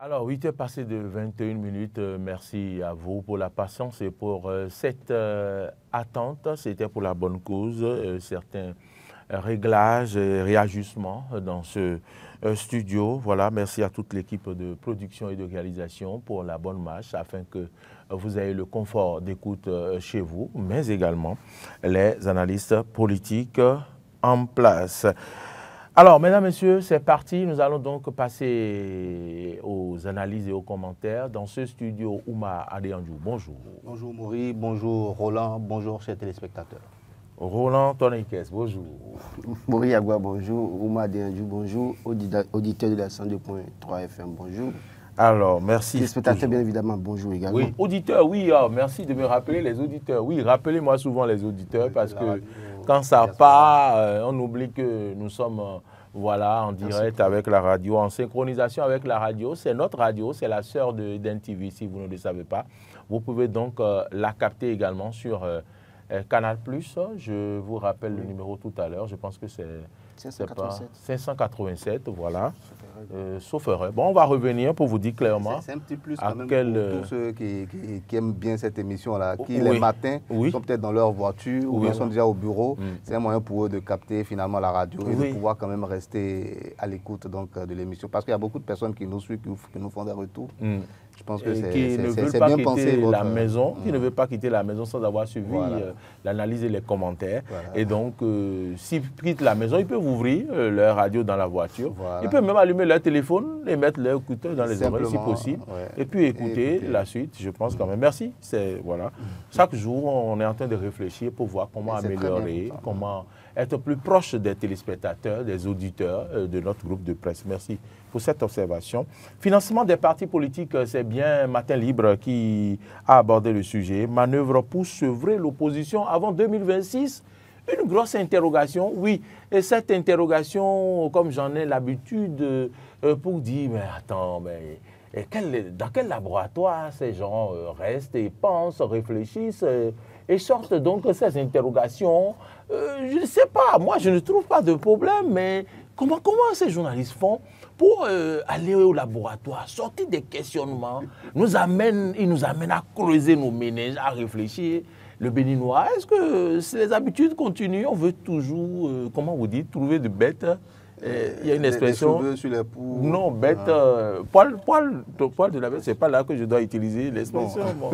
Alors, 8 heures passées de 21 minutes. Merci à vous pour la patience et pour cette attente. C'était pour la bonne cause. Certains réglages et réajustements dans ce studio. Voilà, merci à toute l'équipe de production et de réalisation pour la bonne marche afin que vous ayez le confort d'écoute chez vous, mais également les analystes politiques en place. Alors, mesdames, messieurs, c'est parti. Nous allons donc passer aux analyses et aux commentaires dans ce studio. Ouma Adéandjou, bonjour. Bonjour Maurice, bonjour Roland, bonjour chers téléspectateurs. Roland Tonikes, bonjour. Maurice Agua, bonjour. Ouma Adéandjou, bonjour. Auditeur de la 102.3 FM, bonjour. Alors, merci. Téléspectateurs, bien évidemment, bonjour également. Oui, auditeurs, oui, merci de me rappeler les auditeurs. Oui, rappelez-moi souvent les auditeurs parce que quand ça part, on oublie que nous sommes voilà, en direct avec la radio, en synchronisation avec la radio. C'est notre radio, c'est la sœur de d'NTV, si vous ne le savez pas. Vous pouvez donc la capter également sur Canal+. Je vous rappelle le numéro tout à l'heure, je pense que c'est 587, voilà. Sauf erreur. Bon, on va revenir pour vous dire clairement. C'est un petit plus quand même pour tous ceux qui aiment bien cette émission-là, qui les matins sont peut-être dans leur voiture ou sont déjà au bureau. C'est un moyen pour eux de capter finalement la radio et de pouvoir quand même rester à l'écoute de l'émission. Parce qu'il y a beaucoup de personnes qui nous suivent, qui nous font des retours. Je pense que c'est bien pensé. La maison, qui ne veut pas quitter la maison sans avoir suivi l'analyse et les commentaires. Voilà. Et donc, s'ils quittent la maison, ils peuvent ouvrir leur radio dans la voiture. Voilà. Ils peuvent même allumer leur téléphone et mettre leur écouteur dans les oreilles si possible. Et puis écouter la suite, je pense quand même. Merci. Voilà. Chaque jour, on est en train de réfléchir pour voir comment améliorer, comment être plus proche des téléspectateurs, des auditeurs de notre groupe de presse. Merci pour cette observation. Financement des partis politiques, c'est bien Matin Libre qui a abordé le sujet. Manœuvre pour sevrer l'opposition avant 2026. Une grosse interrogation, oui. Et cette interrogation, comme j'en ai l'habitude, pour dire, mais attends, dans quel laboratoire ces gens restent et pensent, réfléchissent et sortent donc ces interrogations? Je ne sais pas, moi je ne trouve pas de problème, mais comment ces journalistes font pour aller au laboratoire, sortir des questionnements, ils nous amènent à creuser nos méninges, à réfléchir. Le béninois, est-ce que si les habitudes continuent, on veut toujours, comment vous dites, trouver de bêtes? Il y a une expression. Les cheveux sur les poux. Non, bête. Poil de la bête, c'est pas là que je dois utiliser l'expression. Bon.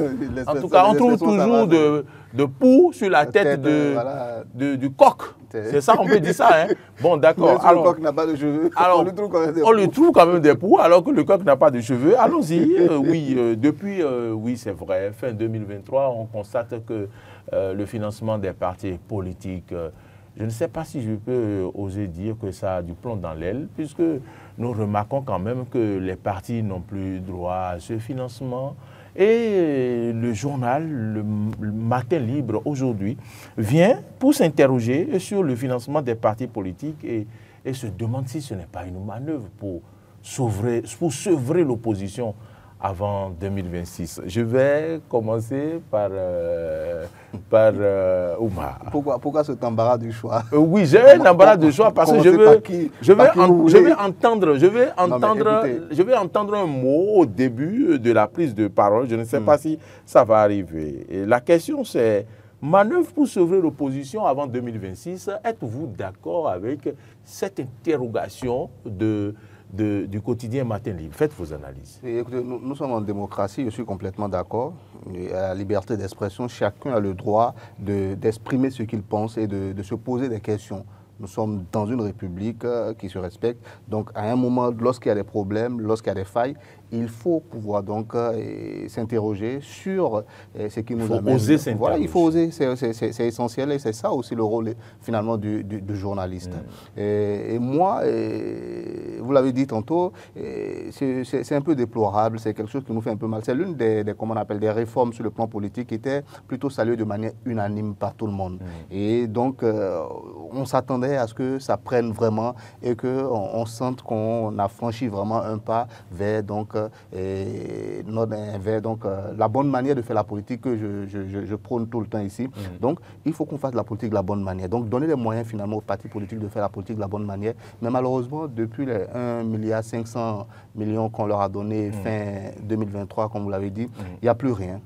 En tout cas, on trouve toujours de poux sur la tête du coq. C'est ça, on peut dire ça. Hein? Bon, d'accord. Alors, le coq n'a pas de cheveux. Alors, on lui trouve quand même des poux, alors que le coq n'a pas de cheveux. Allons-y. Depuis, c'est vrai, fin 2023, on constate que le financement des partis politiques, je ne sais pas si je peux oser dire que ça a du plomb dans l'aile, puisque nous remarquons quand même que les partis n'ont plus droit à ce financement. Et le journal, le Matin Libre, aujourd'hui, vient pour s'interroger sur le financement des partis politiques et se demande si ce n'est pas une manœuvre pour sevrer l'opposition avant 2026. Je vais commencer par Oumar. Pourquoi cet embarras du choix? Oui, j'ai un embarras de choix parce que je vais entendre un mot au début de la prise de parole. Je ne sais pas si ça va arriver. Et la question c'est, manœuvre pour sevrer l'opposition avant 2026, êtes-vous d'accord avec cette interrogation du quotidien Matin Libre? Faites vos analyses. Écoutez, nous sommes en démocratie, je suis complètement d'accord. À la liberté d'expression, chacun a le droit d'exprimer ce qu'il pense et de se poser des questions. Nous sommes dans une république qui se respecte. Donc, à un moment, lorsqu'il y a des problèmes, lorsqu'il y a des failles, il faut pouvoir donc s'interroger sur ce qui nous amène. Il faut oser s'interroger. Voilà, il faut oser, c'est essentiel et c'est ça aussi le rôle finalement du journaliste. Et moi, vous l'avez dit tantôt, c'est un peu déplorable, c'est quelque chose qui nous fait un peu mal. C'est l'une comment on appelle, des réformes sur le plan politique qui était plutôt saluée de manière unanime par tout le monde. Et donc, on s'attendait s'attendait à ce que ça prenne vraiment et qu'on sente qu'on a franchi vraiment un pas vers, la bonne manière de faire la politique que je prône tout le temps ici. Donc, il faut qu'on fasse la politique de la bonne manière. Donc, donner les moyens finalement aux partis politiques de faire la politique de la bonne manière. Mais malheureusement, depuis les 1,5 milliard qu'on leur a donné fin 2023, comme vous l'avez dit, il n'y a plus rien.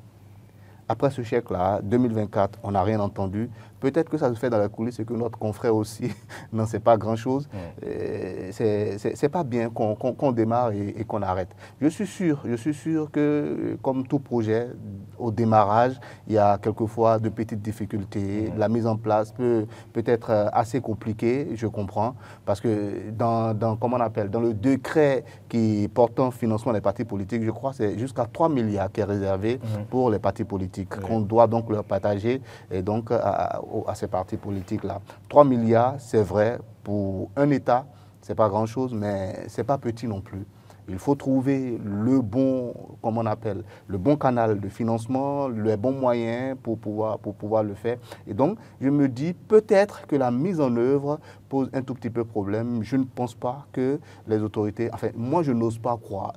Après ce chèque-là, 2024, on n'a rien entendu. Peut-être que ça se fait dans la coulisse et que notre confrère aussi n'en sait pas grand-chose. C'est pas bien qu'on démarre et qu'on arrête. Je suis sûr que comme tout projet, au démarrage, il y a quelquefois de petites difficultés. La mise en place peut être assez compliquée, je comprends, parce que dans le décret qui portant le financement des partis politiques, je crois que c'est jusqu'à 3 milliards qui est réservé pour les partis politiques, qu'on doit donc leur partager et donc à ces partis politiques-là. 3 milliards, c'est vrai, pour un État, ce n'est pas grand-chose, mais ce n'est pas petit non plus. Il faut trouver le bon canal de financement, les bons moyens pour pouvoir le faire. Et donc, je me dis peut-être que la mise en œuvre pose un tout petit peu problème. Je ne pense pas que les autorités... Enfin, moi, je n'ose pas croire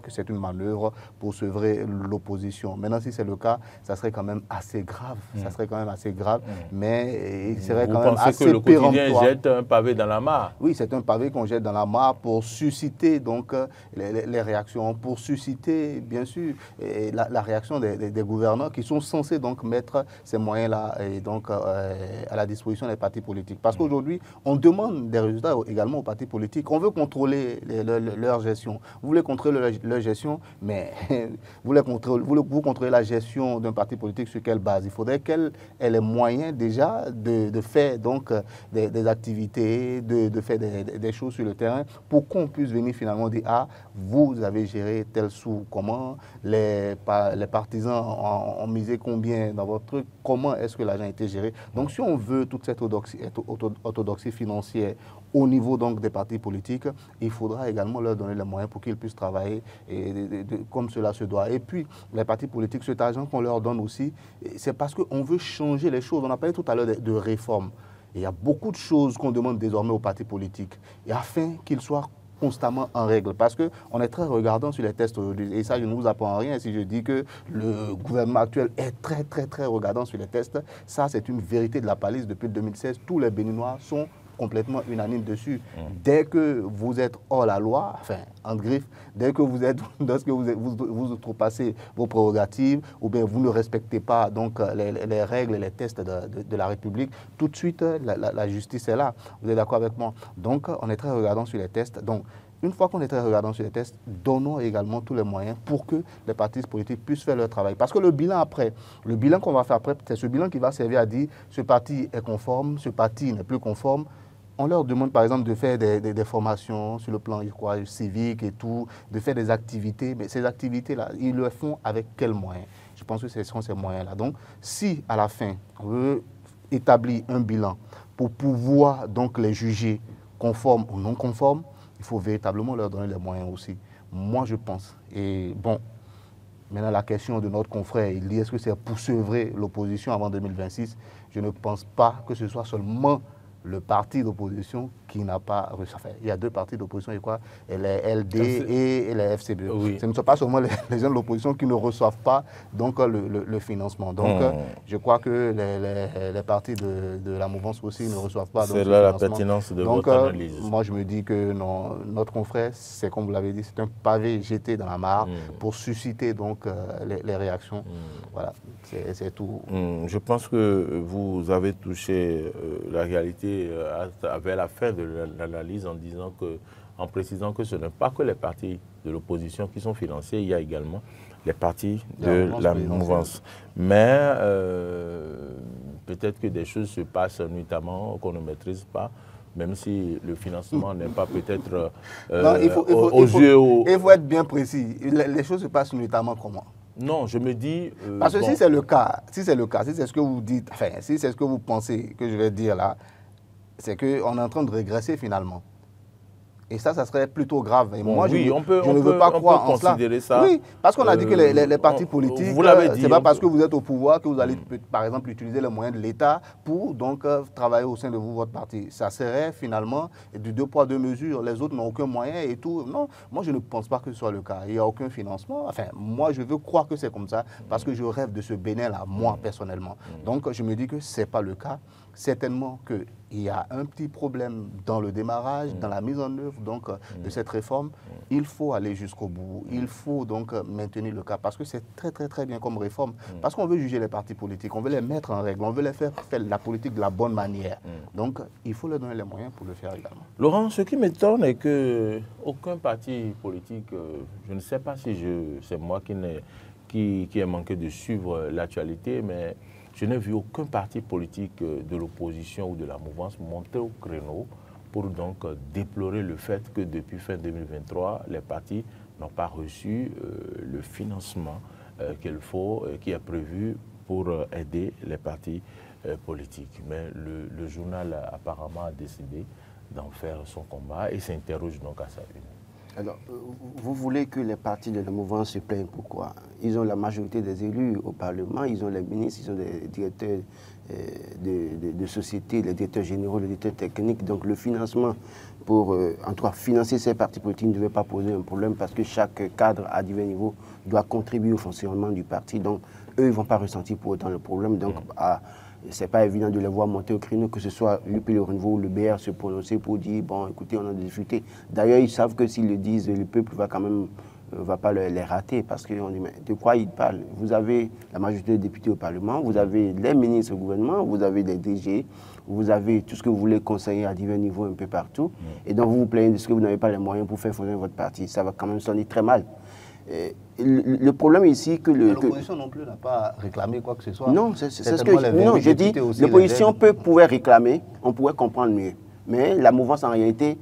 que c'est une manœuvre pour sevrer l'opposition. Maintenant, si c'est le cas, ça serait quand même assez grave. Ça serait quand même assez grave, mais il serait quand même assez péremptoire. Vous pensez que le quotidien jette un pavé dans la mare? Oui, c'est un pavé qu'on jette dans la mare pour susciter donc les réactions, pour susciter, bien sûr, la réaction des gouvernants qui sont censés donc mettre ces moyens-là à la disposition des partis politiques. Parce qu'aujourd'hui, on demande des résultats également aux partis politiques. On veut contrôler leur gestion. Vous voulez contrôler leur gestion, mais vous contrôlez la gestion d'un parti politique sur quelle base? Il faudrait qu'elle ait les moyens déjà de faire donc des activités, de faire des choses sur le terrain pour qu'on puisse venir finalement dire « Ah, vous avez géré tel sou, comment les partisans ont misé combien dans votre truc, comment est-ce que l'argent a été géré ?» Donc, si on veut toute cette orthodoxie financière au niveau donc des partis politiques, il faudra également leur donner les moyens pour qu'ils puissent travailler comme cela se doit. Et puis, les partis politiques, cet argent qu'on leur donne aussi, c'est parce qu'on veut changer les choses. On a parlé tout à l'heure de réformes. Il y a beaucoup de choses qu'on demande désormais aux partis politiques, et afin qu'ils soient constamment en règle, parce qu'on est très regardant sur les tests aujourd'hui. Et ça, je ne vous apprends rien si je dis que le gouvernement actuel est très regardant sur les tests. Ça, c'est une vérité de la palisse depuis 2016. Tous les Béninois sont complètement unanimes dessus. Dès que vous êtes hors la loi, enfin, en griffe, dès que vous outrepassez vos prérogatives, ou bien vous ne respectez pas donc les règles et les tests de la République, tout de suite, la justice est là. Vous êtes d'accord avec moi? Donc, on est très regardant sur les tests. Donc, une fois qu'on est très regardant sur les tests, donnons également tous les moyens pour que les partis politiques puissent faire leur travail. Parce que le bilan qu'on va faire après, c'est ce bilan qui va servir à dire ce parti est conforme, ce parti n'est plus conforme. On leur demande par exemple de faire des formations sur le plan civique et tout, de faire des activités, mais ces activités-là, ils le font avec quels moyens? Je pense que ce sont ces moyens-là. Donc, si à la fin, on veut établir un bilan pour pouvoir donc les juger conformes ou non conformes, il faut véritablement leur donner les moyens aussi. Moi, je pense. Et bon, maintenant la question de notre confrère, il dit est-ce que c'est pour sevrer l'opposition avant 2026? Je ne pense pas que ce soit seulement le parti d'opposition qui n'a pas reçu. Enfin, il y a deux partis d'opposition, je crois, les LD et les FCBE. Oui. Ce ne sont pas seulement les gens de l'opposition qui ne reçoivent pas donc, le financement. Donc, je crois que les partis de la mouvance aussi ne reçoivent pas. C'est là la pertinence de votre analyse. Moi, je me dis que non, notre confrère, c'est comme vous l'avez dit, c'est un pavé jeté dans la mare pour susciter donc, les réactions. Voilà, c'est tout. Je pense que vous avez touché la réalité vers la fin de l'analyse en précisant que ce n'est pas que les partis de l'opposition qui sont financés, il y a également les partis de la mouvance. Mais peut-être que des choses se passent nuitamment qu'on ne maîtrise pas, même si le financement n'est pas peut-être aux yeux... Il faut être bien précis. Les choses se passent nuitamment comment? Non, je me dis... Parce que si c'est le cas, si c'est ce que vous dites, enfin, si c'est ce que vous pensez que je vais dire là, c'est qu'on est en train de régresser finalement. Et ça serait plutôt grave. Et bon, moi, oui, je ne veux pas croire en cela. Ça. Oui, parce qu'on a dit que les partis politiques, ce n'est pas parce que vous êtes au pouvoir que vous allez, par exemple, utiliser les moyens de l'État pour donc travailler au sein de vous, votre parti. Ça serait finalement du 2 poids 2 mesures. Les autres n'ont aucun moyen et tout. Non, moi, je ne pense pas que ce soit le cas. Il n'y a aucun financement. Enfin, moi, je veux croire que c'est comme ça parce que je rêve de ce Bénin-là, moi, personnellement. Donc, je me dis que ce n'est pas le cas. Certainement qu'il y a un petit problème dans le démarrage, dans la mise en œuvre donc, de cette réforme. Il faut aller jusqu'au bout. Il faut donc maintenir le cap parce que c'est très, très, très bien comme réforme. Parce qu'on veut juger les partis politiques, on veut les mettre en règle, on veut les faire la politique de la bonne manière. Donc, il faut leur donner les moyens pour le faire également. Laurent, ce qui m'étonne est qu'aucun parti politique, je ne sais pas si c'est moi qui ai manqué de suivre l'actualité, mais je n'ai vu aucun parti politique de l'opposition ou de la mouvance monter au créneau pour donc déplorer le fait que depuis fin 2023, les partis n'ont pas reçu le financement qui est prévu pour aider les partis politiques. Mais le journal apparemment a décidé d'en faire son combat et s'interroge donc à sa une. Alors, vous voulez que les partis de la mouvance se plaignent pourquoi? Ils ont la majorité des élus au Parlement, ils ont les ministres, ils ont des directeurs de société, les directeurs généraux, les directeurs techniques. Donc le financement pour, en tout cas, financer ces partis politiques ne devait pas poser un problème parce que chaque cadre à divers niveaux doit contribuer au fonctionnement du parti. Donc eux, ils ne vont pas ressentir pour autant le problème. Donc, ce n'est pas évident de les voir monter au créneau, que ce soit l'UP Le Renouveau ou le BR se prononcer pour dire, bon, écoutez, on a des difficultés. D'ailleurs, ils savent que s'ils le disent, le peuple va quand même, va pas les rater, parce qu'on dit, mais de quoi ils parlent? Vous avez la majorité des députés au Parlement, vous avez les ministres au gouvernement, vous avez des DG, vous avez tout ce que vous voulez conseiller à divers niveaux un peu partout, et donc vous vous plaignez de ce que vous n'avez pas les moyens pour faire fonctionner votre parti. Ça va quand même sonner très mal. Le problème ici que l'opposition non plus n'a pas réclamé quoi que ce soit. Non, c'est ce que je dis. L'opposition pouvait réclamer, on pourrait comprendre mieux. Mais la mouvance en réalité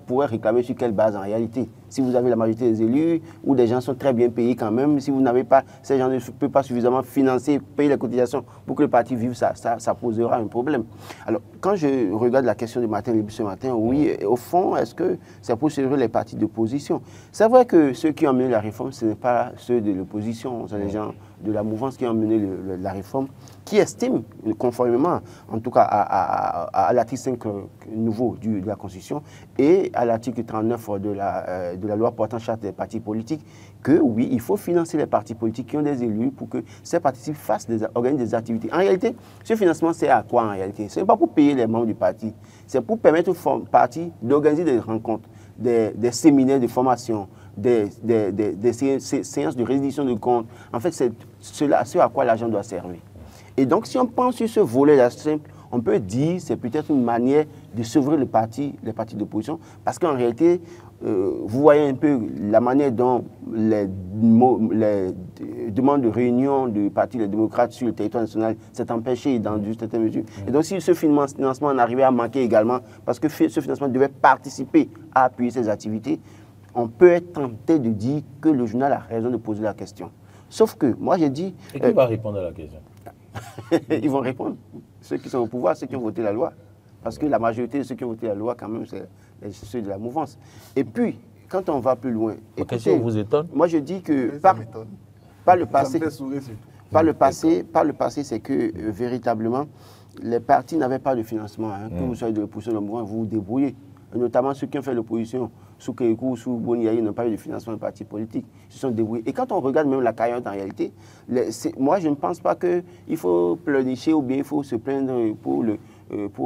pourrait réclamer sur quelle base en réalité? Si vous avez la majorité des élus ou des gens sont très bien payés quand même, si vous n'avez pas, ces gens ne peuvent pas suffisamment financer, payer les cotisations pour que le parti vive, ça posera un problème. Alors, quand je regarde la question du matin, ce matin, oui, au fond, est-ce que ça peut servir les partis d'opposition? C'est vrai que ceux qui ont mené la réforme, ce n'est pas ceux de l'opposition, c'est les gens de la mouvance qui ont mené la réforme, qui estiment, conformément, en tout cas à l'article 5 nouveau de la Constitution et à l'article 39 de la loi portant charte des partis politiques, que oui, il faut financer les partis politiques qui ont des élus pour que ces partis organisent des activités. En réalité, ce financement, c'est à quoi en réalité? Ce n'est pas pour payer les membres du parti, c'est pour permettre aux partis d'organiser des rencontres, des séminaires de formation, des séances de résolution de comptes. En fait, c'est ce à quoi l'argent doit servir. Et donc, si on pense sur ce volet-là simple, on peut dire que c'est peut-être une manière de sauver les partis d'opposition, parce qu'en réalité, vous voyez un peu la manière dont les demandes de réunion du Parti des démocrates sur le territoire national s'est empêché dans une certaine mesure. Et donc, si ce financement en arrivait à manquer également, parce que ce financement devait participer à appuyer ces activités, on peut être tenté de dire que le journal a raison de poser la question. Sauf que, moi j'ai dit... Et qui va répondre à la question? Ils vont répondre. Ceux qui sont au pouvoir, ceux qui ont voté la loi. Parce que la majorité de ceux qui ont voté la loi, quand même, c'est ceux de la mouvance. Et puis, quand on va plus loin... La question vous étonne? Moi, je dis que par le passé, c'est que véritablement, les partis n'avaient pas de financement. Que vous soyez de l'opposition, de la mouvance, vous vous débrouillez. Et notamment ceux qui ont fait l'opposition, sous Kékou, sous Boniaï, n'ont pas eu de financement de partis politiques, ils se sont débrouillés. Et quand on regarde même la cagnotte en réalité, moi je ne pense pas qu'il faut pleurnicher ou bien il faut se plaindre pour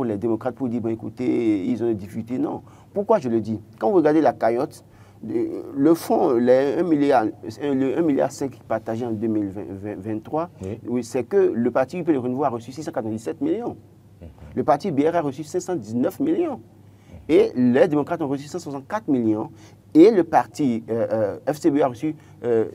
les démocrates pour dire, bon, écoutez, ils ont des difficultés. Non. Pourquoi je le dis? Quand vous regardez la cagnotte, le fonds, le 1,5 milliard partagé en 2023, oui, c'est que le parti UP Le Renouveau a reçu 697 millions. Le parti BR a reçu 519 millions. Et les démocrates ont reçu 164 millions et le parti FCBE a reçu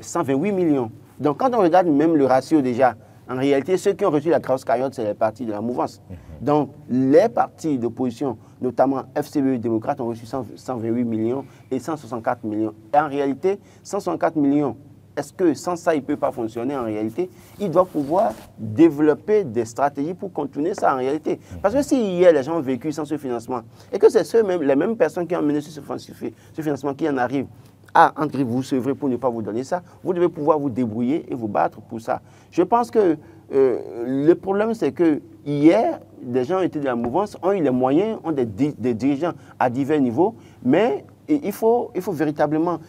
128 millions. Donc quand on regarde même le ratio déjà, en réalité, ceux qui ont reçu la grosse cagnotte, c'est les partis de la mouvance. Donc les partis d'opposition, notamment FCBE démocrates, ont reçu 128 millions et 164 millions. Et en réalité, 164 millions est-ce que sans ça, il ne peut pas fonctionner en réalité? Il doit pouvoir développer des stratégies pour contourner ça en réalité. Parce que si hier, les gens ont vécu sans ce financement, et que c'est les mêmes personnes qui ont mené ce financement qui en arrivent à vous sevrer pour ne pas vous donner ça, vous devez pouvoir vous débrouiller et vous battre pour ça. Je pense que le problème, c'est que hier, des gens étaient dans la mouvance, ont eu les moyens, ont des dirigeants à divers niveaux, mais il faut véritablement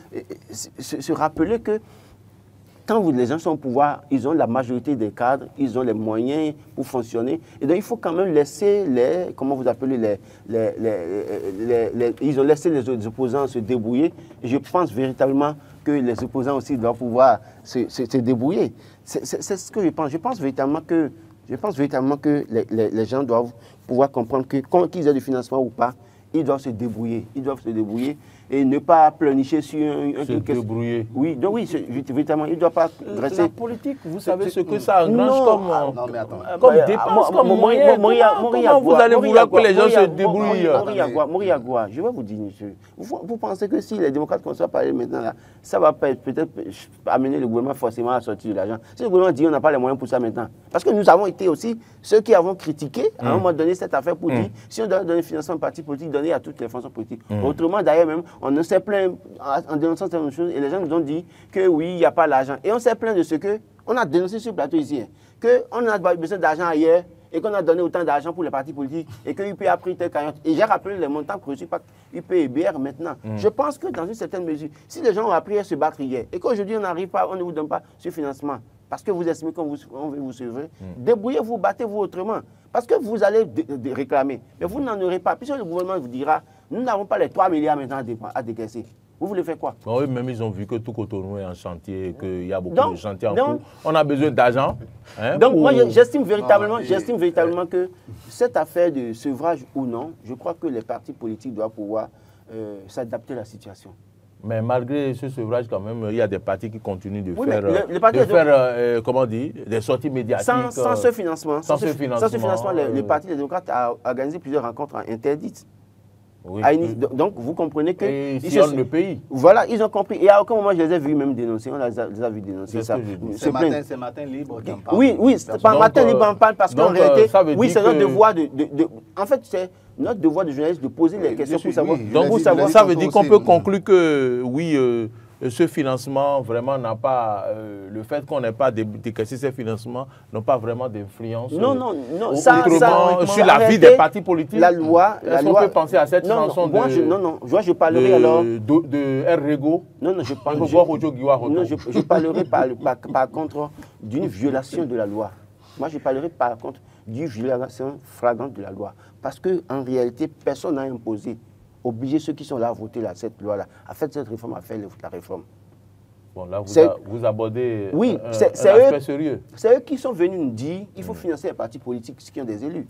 se rappeler que quand les gens sont au pouvoir, ils ont la majorité des cadres, ils ont les moyens pour fonctionner. Et donc, il faut quand même laisser comment vous appelez, ils ont laissé les opposants se débrouiller. Et je pense véritablement que les opposants aussi doivent pouvoir se débrouiller. C'est ce que je pense. Je pense véritablement que les gens doivent pouvoir comprendre que, qu'ils aient du financement ou pas, ils doivent se débrouiller. Ils doivent se débrouiller et ne pas pleurnicher sur un... Se débrouiller. Oui, donc oui, véritablement, il ne doit pas dresser... La politique, vous savez ce que ça engrange comme dépense, comme moyen. Comment vous allez vouloir que les gens se débrouillent? Moriagua, je vais vous dire, monsieur, vous pensez que si les démocrates qu'on soit parler maintenant, là, ça va peut-être amener le gouvernement forcément à sortir de l'argent. Si le gouvernement dit qu'on n'a pas les moyens pour ça maintenant, parce que nous avons été aussi ceux qui avons critiqué à un moment donné cette affaire pour dire si on doit donner financement au parti politique, donner à toutes les fonctions politiques. Autrement, d'ailleurs même, on s'est plaint en dénonçant certaines choses et les gens nous ont dit que oui, il n'y a pas l'argent. Et on s'est plaint de ce qu'on a dénoncé sur le plateau ici, qu'on a besoin d'argent ailleurs et qu'on a donné autant d'argent pour les partis politiques et que UP a pris tel cagnotte. Et j'ai rappelé les montants reçus par UP et BR maintenant. Je pense que dans une certaine mesure, si les gens ont appris à se battre hier et qu'aujourd'hui on n'arrive pas, on ne vous donne pas ce financement parce que vous estimez qu'on veut vous sauver, débrouillez-vous, battez-vous autrement. Parce que vous allez réclamer, mais vous n'en aurez pas. Puisque le gouvernement vous dira, nous n'avons pas les 3 milliards maintenant à décaisser. Vous voulez faire quoi? Oui, même ils ont vu que tout Cotonou est en chantier, qu'il y a beaucoup de chantiers en cours. On a besoin d'argent. Donc moi, j'estime véritablement que cette affaire de sevrage ou non, je crois que les partis politiques doivent pouvoir s'adapter à la situation. Mais malgré ce sevrage, quand même, il y a des partis qui continuent de faire comment dire, des sorties médiatiques. Sans ce financement, le Parti des démocrates a organisé plusieurs rencontres interdites. Oui. Donc, vous comprenez que... Et ils sillonnent le pays. Voilà, ils ont compris. Et à aucun moment, je les ai vus même dénoncer. On les a vus dénoncer ça. C'est Matin Libre qui en parle. Oui, c'est pas Matin Libre en parle parce qu'en réalité, oui, c'est notre devoir en fait, c'est notre devoir de journaliste de poser les questions pour savoir. Donc, ça veut dire qu'on peut conclure que, oui, ce financement vraiment n'a pas, le fait qu'on n'ait pas décaissé ces financements n'a pas vraiment d'influence sur la vie des partis politiques. La loi, on peut penser à cette chanson je parlerai alors de R. Je parlerai par contre d'une violation de la loi. Moi, je parlerai par contre d'une violation flagrante de la loi. Parce qu'en réalité, personne n'a imposé, obligé ceux qui sont là à voter cette loi-là, à faire cette réforme, à faire la réforme. Bon, là, vous abordez un aspect sérieux. C'est eux qui sont venus nous dire qu'il faut financer les partis politiques qui ont des élus.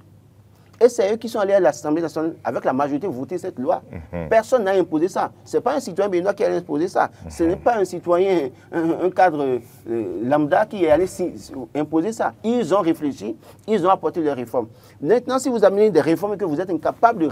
Et c'est eux qui sont allés à l'Assemblée nationale avec la majorité voter cette loi. Personne n'a imposé ça. Ce n'est pas un citoyen béninois qui a imposé ça. Ce n'est pas un citoyen, un cadre lambda qui est allé imposer ça. Ils ont réfléchi, ils ont apporté des réformes. Maintenant, si vous amenez des réformes et que vous êtes incapable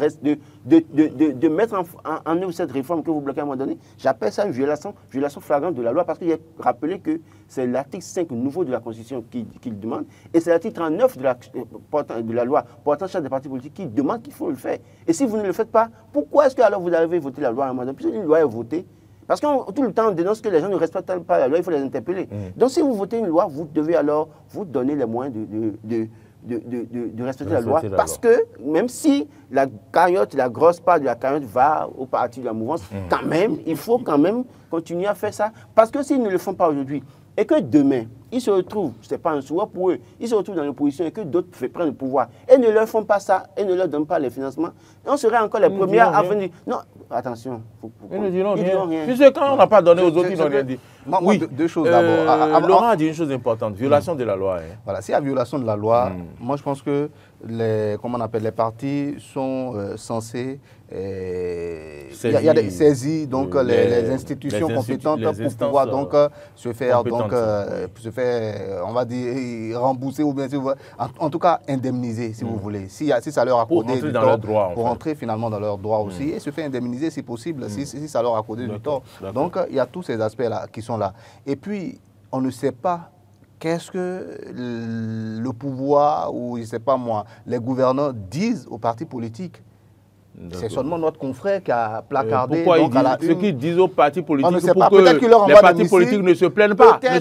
de mettre en œuvre cette réforme que vous bloquez à un moment donné, j'appelle ça une violation flagrante de la loi parce que j'ai rappelé que c'est l'article 5 nouveau de la Constitution qui le demande et c'est l'article 39 de la loi portant charge des partis politiques qui demande qu'il faut le faire. Et si vous ne le faites pas, pourquoi est-ce que alors vous avez voté la loi à un moment donné? Puisque une loi est votée. Parce que tout le temps, on dénonce que les gens ne respectent pas la loi, il faut les interpeller. Donc si vous votez une loi, vous devez alors vous donner les moyens de respecter la loi. Parce que même si la cagnotte, la grosse part de la cagnotte va au parti de la mouvance, quand même, il faut quand même continuer à faire ça. Parce que s'ils ne le font pas aujourd'hui, et que demain, ils se retrouvent, ce n'est pas un souhait pour eux, ils se retrouvent dans l'opposition et que d'autres prennent le pouvoir et ne leur font pas ça et ne leur donnent pas les financements, on serait encore les premiers à venir. Non, attention. Ils ne diront rien. Puisque quand on n'a pas donné aux autres, ils n'ont rien dit. Oui, deux choses d'abord. Laurent a dit une chose importante, violation de la loi. Voilà, s'il y a violation de la loi, moi je pense que les partis sont censés saisir donc les institutions compétentes pour pouvoir donc se faire on va dire rembourser ou bien en tout cas indemniser si vous voulez, si ça leur a accordé du tort, pour rentrer finalement dans leurs droits aussi et se faire indemniser si possible si ça leur a accordé du tort. Donc il y a tous ces aspects là qui sont là et puis on ne sait pas qu'est-ce que le pouvoir ou, je ne sais pas moi, les gouvernants disent aux partis politiques. C'est seulement notre confrère qui a placardé. Pourquoi donc, ce qu'ils disent aux partis politiques pour que les partis politiques ne se plaignent pas. Pour qu'ils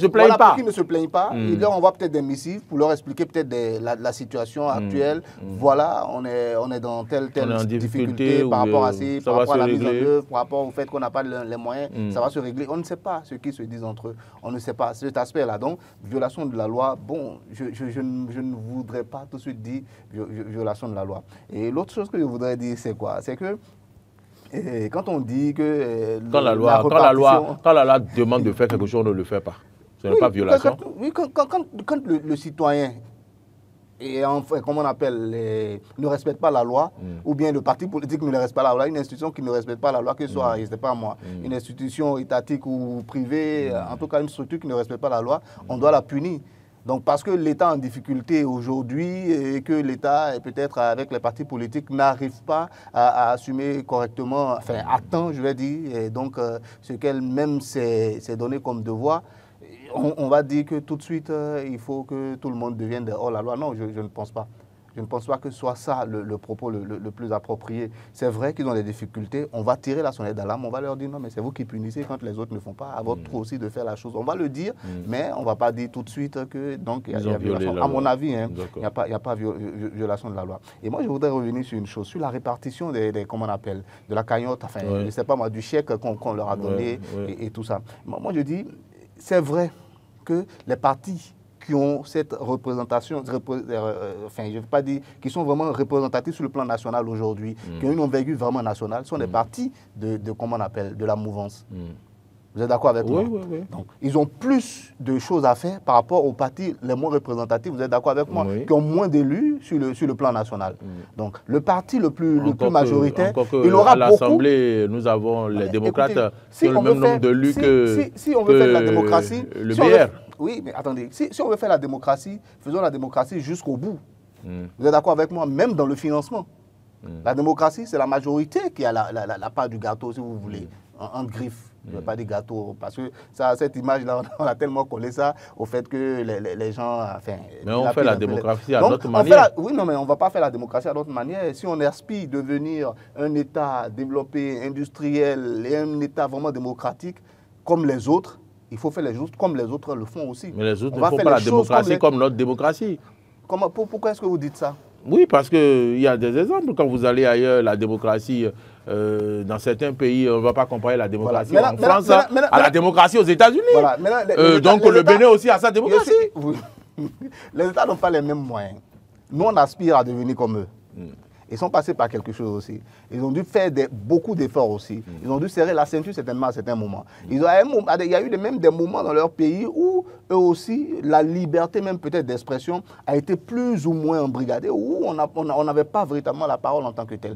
ne se plaignent pas, ils leur envoient peut-être des missives pour leur expliquer peut-être la situation actuelle. Voilà, on est dans telle difficulté par rapport à la mise en œuvre, par rapport au fait qu'on n'a pas les moyens, ça va se régler. On ne sait pas ce qu'ils se disent entre eux. On ne sait pas cet aspect-là. Donc, violation de la loi, bon, je ne voudrais pas tout de suite dire violation de la loi. Et l'autre chose que je voudrais dire, c'est quoi? C'est que quand on dit que quand la loi demande de faire quelque chose, on ne le fait pas. Ce n'est pas violation. Quand le citoyen comment on appelle, ne respecte pas la loi, ou bien le parti politique ne respecte pas la loi, une institution qui ne respecte pas la loi, que ce soit, je ne sais pas moi, une institution étatique ou privée, en tout cas une structure qui ne respecte pas la loi, on doit la punir. Donc parce que l'État en difficulté aujourd'hui et que l'État, peut-être avec les partis politiques, n'arrive pas à assumer correctement, enfin à temps je vais dire, et donc ce qu'elle-même s'est donné comme devoir, on va dire que tout de suite il faut que tout le monde devienne hors la loi. Non, je ne pense pas. Je ne pense pas que ce soit ça le propos le plus approprié. C'est vrai qu'ils ont des difficultés, on va tirer la sonnette d'alarme, on va leur dire non mais c'est vous qui punissez quand les autres ne font pas, à votre tour aussi de faire la chose. On va le dire, mais on ne va pas dire tout de suite que donc il y a violation. À mon avis, il n'y a pas violation de la loi. Et moi je voudrais revenir sur une chose, sur la répartition comment on appelle, de la cagnotte, enfin je ne sais pas moi, du chèque qu'on leur a donné et tout ça. Moi je dis, c'est vrai que les partis qui ont cette représentation, enfin je ne veux pas dire, qui sont vraiment représentatifs sur le plan national aujourd'hui, qui ont une envergure vraiment nationale, sont des partis comment on appelle, de la mouvance. Vous êtes d'accord avec moi? Oui. Donc, ils ont plus de choses à faire par rapport aux partis les moins représentatifs, vous êtes d'accord avec moi, qui ont moins d'élus sur le plan national. Donc, le parti le plus majoritaire, il aura beaucoup... À l'Assemblée, nous avons les démocrates qui ont le même nombre d'élus que si on veut faire de la démocratie... Le meilleur. Oui, mais attendez, si on veut faire la démocratie, faisons la démocratie jusqu'au bout. Vous êtes d'accord avec moi? Même dans le financement. La démocratie, c'est la majorité qui a la part du gâteau, si vous voulez, en griffe. Je ne veux pas dire gâteau, parce que cette image-là, on a tellement collé ça au fait que les gens... Enfin, mais on fait la démocratie à notre manière. Oui, non, mais on ne va pas faire la démocratie à notre manière. Si on aspire à devenir un État développé, industriel, et un État vraiment démocratique, comme les autres, il faut faire les choses comme les autres le font aussi. Mais les autres ne font pas la démocratie comme notre démocratie. Pourquoi est-ce que vous dites ça? Oui, parce qu'il y a des exemples. Quand vous allez ailleurs, la démocratie, dans certains pays, on ne va pas comparer la démocratie en France à la démocratie aux États-Unis. Voilà. Donc le Bénin aussi a sa démocratie. Les États n'ont pas les mêmes moyens. Nous, on aspire à devenir comme eux. Ils sont passés par quelque chose aussi. Ils ont dû faire beaucoup d'efforts aussi. Ils ont dû serrer la ceinture certainement à certains moments. Il y a eu même des moments dans leur pays où eux aussi, la liberté même peut-être d'expression a été plus ou moins embrigadée, où on n'avait pas véritablement la parole en tant que tel.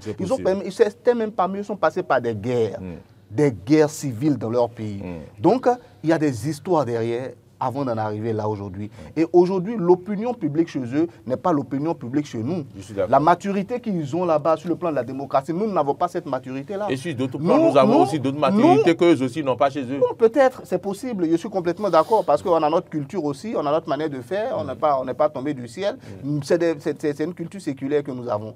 Certains même parmi eux sont passés par des guerres civiles dans leur pays. Donc, il y a des histoires derrière avant d'en arriver là aujourd'hui. Et aujourd'hui, l'opinion publique chez eux n'est pas l'opinion publique chez nous. La maturité qu'ils ont là-bas sur le plan de la démocratie, nous n'avons pas cette maturité-là. Et sur d'autres plans, nous avons aussi d'autres maturités qu'eux aussi n'ont pas chez eux. Peut-être, c'est possible, je suis complètement d'accord, parce qu'on a notre culture aussi, on a notre manière de faire, on n'est pas tombé du ciel. C'est une culture séculaire que nous avons.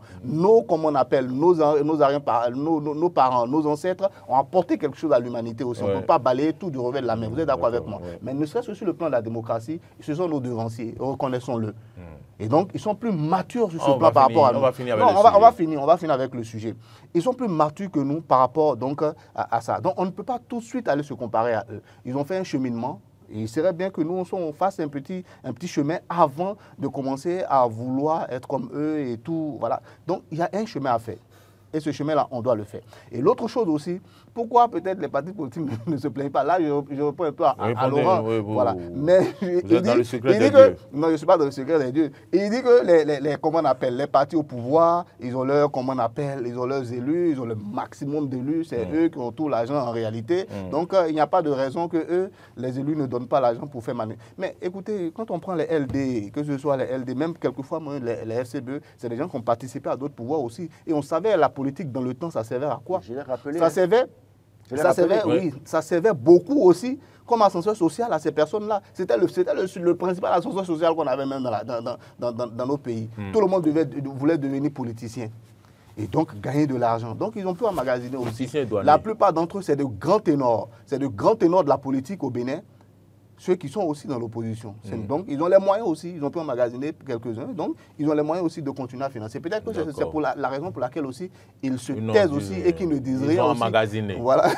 Comment on appelle, nos parents, nos ancêtres ont apporté quelque chose à l'humanité aussi. On ne peut pas balayer tout du revers de la main. Vous êtes d'accord avec moi? Mais ne serait-ce que sur le plan de la démocratie, ce sont nos devanciers, reconnaissons-le. Et donc, ils sont plus matures sur ce plan par rapport à nous. On va finir avec le sujet. Ils sont plus matures que nous par rapport donc, à ça. Donc, on ne peut pas tout de suite aller se comparer à eux. Ils ont fait un cheminement. Et il serait bien que nous, on fasse un petit chemin avant de commencer à vouloir être comme eux et tout. Voilà. Donc, il y a un chemin à faire. Et ce chemin-là, on doit le faire. Et l'autre chose aussi, pourquoi peut-être les partis politiques ne se plaignent pas? Là, je réponds un peu à Laurent. Voilà. Mais vous êtes dans le secret des dieux. Non, je ne suis pas dans le secret des dieux. Il dit que comment on appelle, les partis au pouvoir, ils ont leur, comment on appelle, ils ont leurs élus, ils ont le maximum d'élus, c'est eux qui ont tout l'argent en réalité. Donc, il n'y a pas de raison que eux, les élus, ne donnent pas l'argent pour faire manœuvre. Mais écoutez, quand on prend les LD, que ce soit les LD, même quelquefois les FCBE, c'est des gens qui ont participé à d'autres pouvoirs aussi. Et on savait la politique dans le temps, ça servait à quoi? Je l'ai rappelé. Ça servait, oui, ça servait beaucoup aussi comme ascenseur social à ces personnes-là. C'était le principal ascenseur social qu'on avait même dans nos pays. Tout le monde voulait devenir politicien. Et donc gagner de l'argent. Donc ils ont pu emmagasiner aussi. La plupart d'entre eux, c'est de grands ténors. C'est de grands ténors de la politique au Bénin. Ceux qui sont aussi dans l'opposition. Donc, ils ont les moyens aussi, ils ont pu emmagasiner quelques-uns, donc ils ont les moyens aussi de continuer à financer. Peut-être que c'est pour la raison pour laquelle aussi ils se taisent aussi et qu'ils ne disent rien. Ils ont aussi. emmagasiné. Voilà.